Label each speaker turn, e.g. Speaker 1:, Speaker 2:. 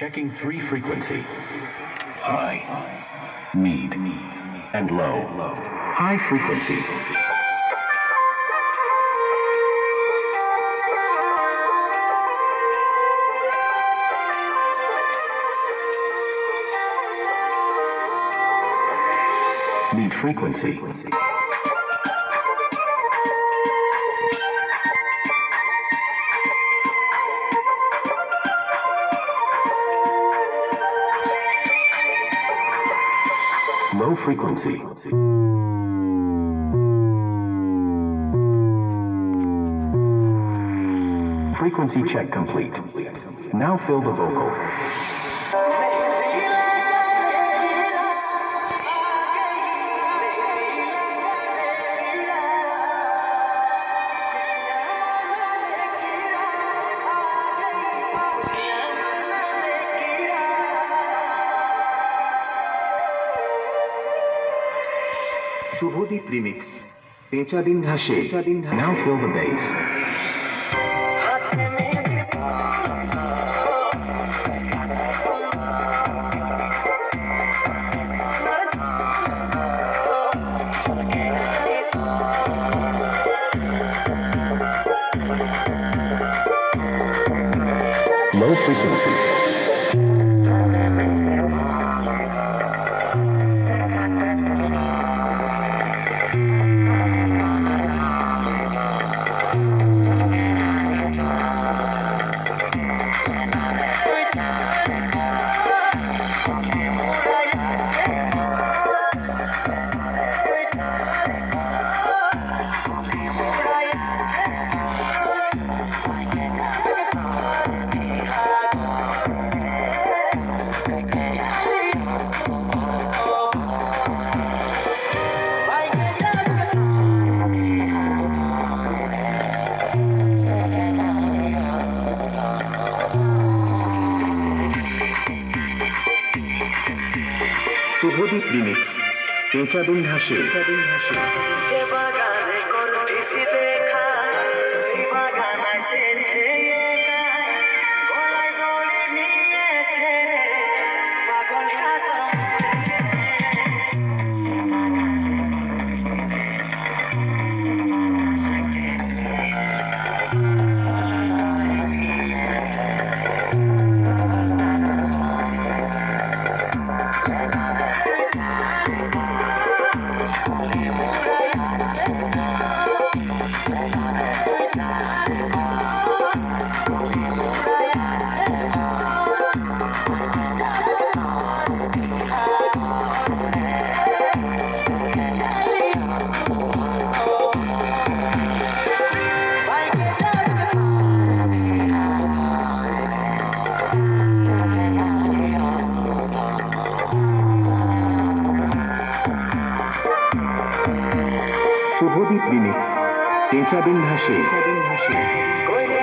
Speaker 1: Checking 3 frequency. High, mid, and low. High frequency. Mid frequency. Low frequency. Frequency check complete. Now fill the vocal.
Speaker 2: Subhadeep remix পেঁচা দিন ঘাসে
Speaker 1: Now fill the bass. Low frequency.
Speaker 2: Subhadeep remix পেঁচা দিন ঘাসে
Speaker 3: যে বাগানে করতেছি দেখা সেই বাগান আসেছে একাই গলায় দড়ি নিয়েছে পাগলটা তোর
Speaker 2: শুভদীপ রিমিক্স পেঁচা দিন ঘাসে
Speaker 3: কইরে